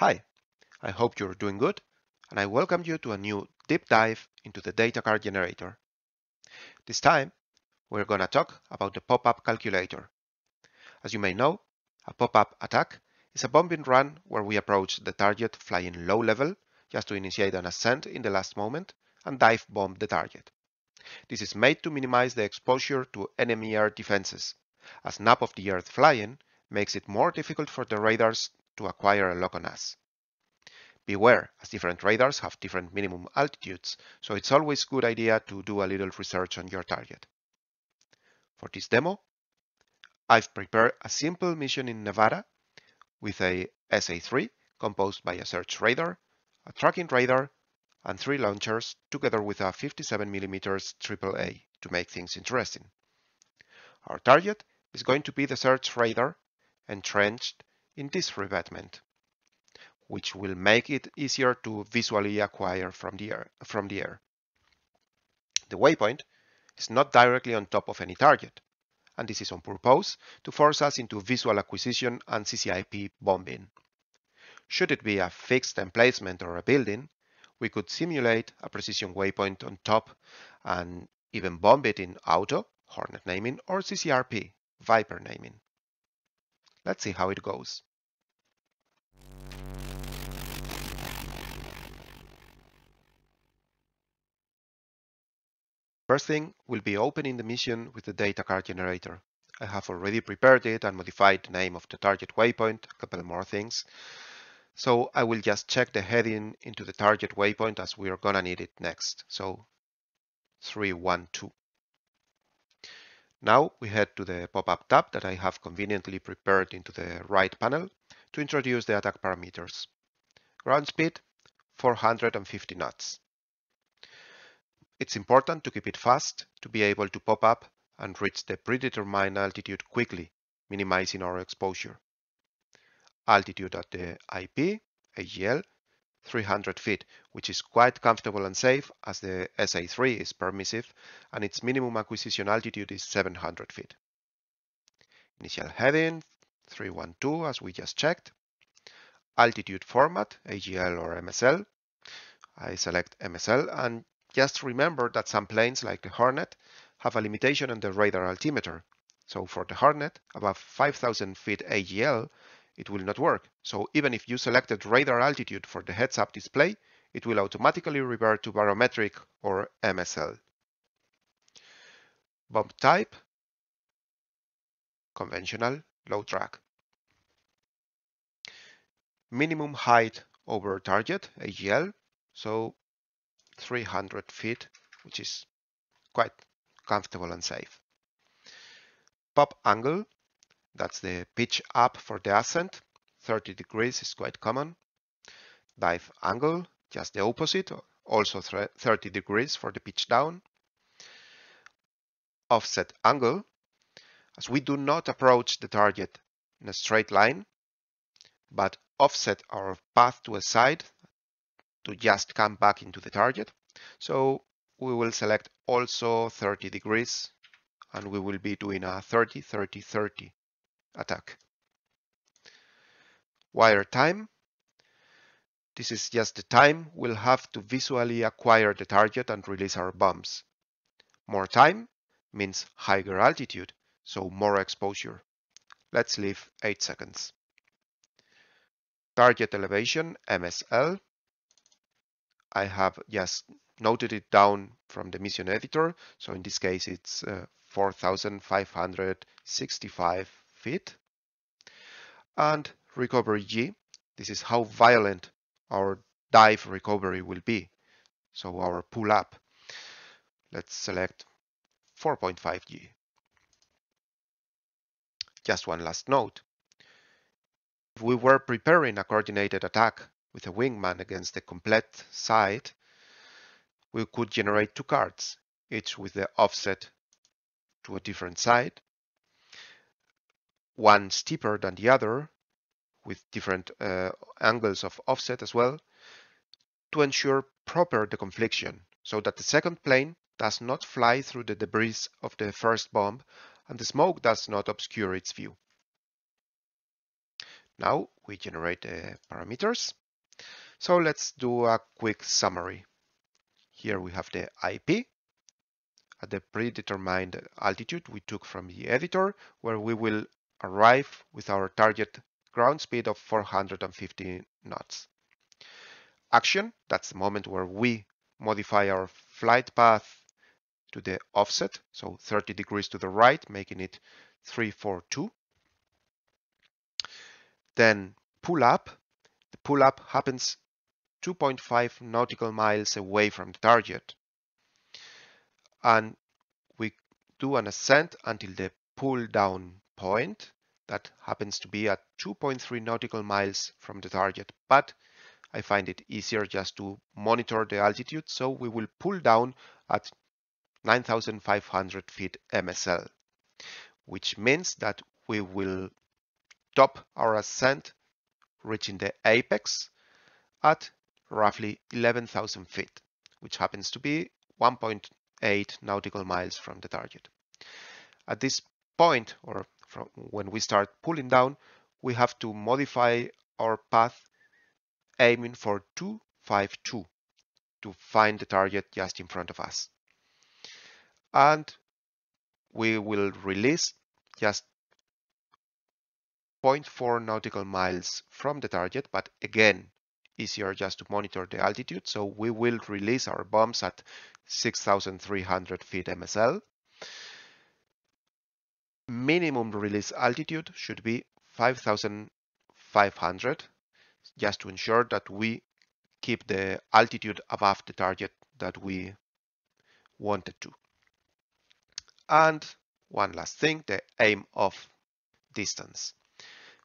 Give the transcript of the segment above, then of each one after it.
Hi, I hope you're doing good, and I welcome you to a new deep dive into the data card generator. This time, we're going to talk about the pop-up calculator. As you may know, a pop-up attack is a bombing run where we approach the target flying low level just to initiate an ascent in the last moment and dive bomb the target. This is made to minimize the exposure to enemy air defenses, as nap of the earth flying makes it more difficult for the radars to acquire a lock on us. Beware, as different radars have different minimum altitudes, so it's always a good idea to do a little research on your target. For this demo, I've prepared a simple mission in Nevada with a SA-3 composed by a search radar, a tracking radar, and 3 launchers together with a 57mm AAA to make things interesting. Our target is going to be the search radar entrenched in this revetment, which will make it easier to visually acquire from the air. The waypoint is not directly on top of any target, and this is on purpose to force us into visual acquisition and CCIP bombing. Should it be a fixed emplacement or a building, we could simulate a precision waypoint on top and even bomb it in auto, Hornet naming, or CCRP, Viper naming. Let's see how it goes. First thing will be opening the mission with the data card generator. I have already prepared it and modified the name of the target waypoint, a couple more things. So I will just check the heading into the target waypoint as we are gonna need it next. So 312. Now we head to the pop-up tab that I have conveniently prepared into the right panel to introduce the attack parameters. Ground speed, 450 knots. It's important to keep it fast to be able to pop up and reach the predetermined altitude quickly, minimizing our exposure. Altitude at the IP, AGL, 300 feet, which is quite comfortable and safe as the SA-3 is permissive and its minimum acquisition altitude is 700 feet. Initial heading, 312 as we just checked. Altitude format, AGL or MSL. I select MSL and just remember that some planes like the Hornet have a limitation on the radar altimeter. So for the Hornet, above 5,000 feet AGL, it will not work. So even if you selected radar altitude for the heads-up display, it will automatically revert to barometric or MSL. Bomb type, conventional, low drag. Minimum height over target, AGL, so 300 feet, which is quite comfortable and safe. Pop angle, that's the pitch up for the ascent, 30 degrees is quite common. Dive angle, just the opposite, also 30 degrees for the pitch down. Offset angle, as we do not approach the target in a straight line, but offset our path to a side to just come back into the target. So we will select also 30 degrees and we will be doing a 30-30-30 attack. Wire time. This is just the time we'll have to visually acquire the target and release our bombs. More time means higher altitude, so more exposure. Let's leave 8 seconds. Target elevation, MSL. I have just noted it down from the mission editor. So in this case, it's 4,565 feet. And recovery G, this is how violent our dive recovery will be. So our pull up. Let's select 4.5 G. Just one last note. If we were preparing a coordinated attack with a wingman against the complete side, we could generate 2 cards, each with the offset to a different side, one steeper than the other, with different angles of offset as well, to ensure proper deconfliction, so that the second plane does not fly through the debris of the first bomb and the smoke does not obscure its view. Now we generate the parameters. So let's do a quick summary. Here we have the IP at the predetermined altitude we took from the editor, where we will arrive with our target ground speed of 450 knots. Action, that's the moment where we modify our flight path to the offset, so 30 degrees to the right, making it 342. Then pull up. The pull up happens 2.5 nautical miles away from the target. And we do an ascent until the pull down point that happens to be at 2.3 nautical miles from the target. But I find it easier just to monitor the altitude, so we will pull down at 9,500 feet MSL, which means that we will top our ascent, reaching the apex at roughly 11,000 feet, which happens to be 1.8 nautical miles from the target. At this point, or from when we start pulling down, we have to modify our path, aiming for 252 to find the target just in front of us. And we will release just 0.4 nautical miles from the target, but again, easier just to monitor the altitude. So we will release our bombs at 6,300 feet MSL. Minimum release altitude should be 5,500, just to ensure that we keep the altitude above the target that we wanted to. And one last thing, the aim off distance,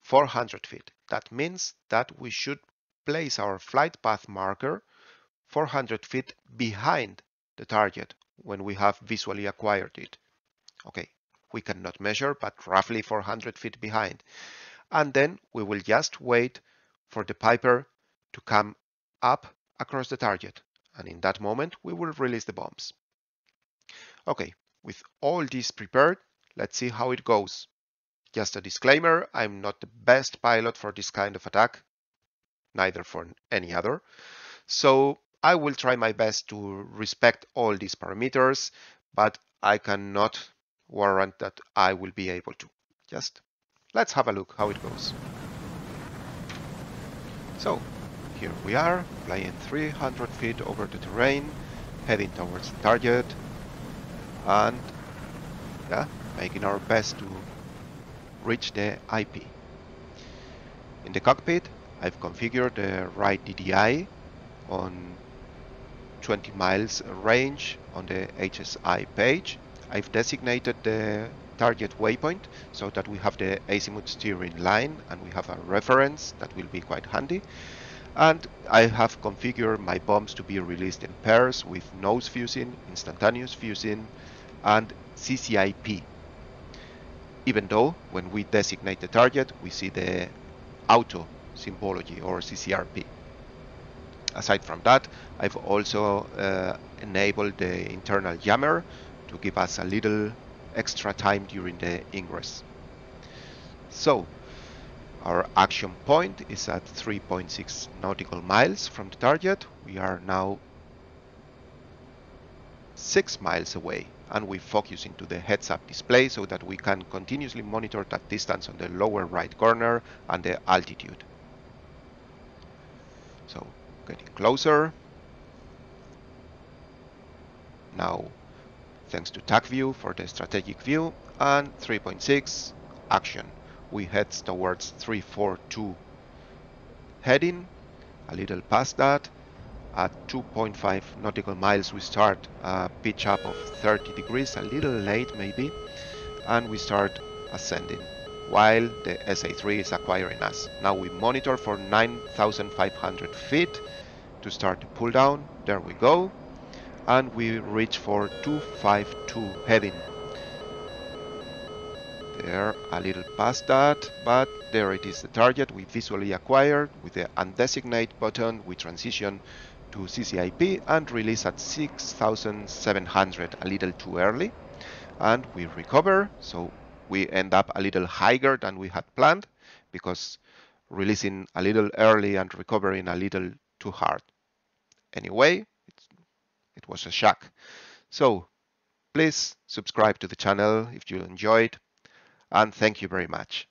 400 feet. That means that we should place our flight path marker 400 feet behind the target when we have visually acquired it. Okay, we cannot measure, but roughly 400 feet behind. And then we will just wait for the Piper to come up across the target. And in that moment, we will release the bombs. Okay, with all this prepared, let's see how it goes. Just a disclaimer, I'm not the best pilot for this kind of attack, neither for any other. So I will try my best to respect all these parameters, but I cannot warrant that I will be able to. Just let's have a look how it goes. So here we are, flying 300 feet over the terrain, heading towards the target, and yeah, making our best to reach the IP. In the cockpit, I've configured the right DDI on 20 miles range on the HSI page. I've designated the target waypoint so that we have the azimuth steering line and we have a reference that will be quite handy. And I have configured my bombs to be released in pairs with nose fusing, instantaneous fusing, and CCIP. Even though when we designate the target, we see the auto symbology or CCRP. Aside from that, I've also enabled the internal jammer to give us a little extra time during the ingress. So our action point is at 3.6 nautical miles from the target. We are now 6 miles away, and we focus into the heads-up display so that we can continuously monitor that distance on the lower right corner and the altitude. So getting closer. Now, thanks to TAC view for the strategic view, and 3.6 action. We head towards 342 heading, a little past that. At 2.5 nautical miles we start a pitch up of 30 degrees, a little late maybe, and we start ascending while the SA3 is acquiring us. Now we monitor for 9,500 feet to start the pull down. There we go, and we reach for 252 heading. There, a little past that, but there it is, the target we visually acquired. With the undesignate button we transition to CCIP and release at 6,700, a little too early, and we recover. So we end up a little higher than we had planned because releasing a little early and recovering a little too hard. Anyway, it was a shock. So please subscribe to the channel if you enjoyed, and thank you very much.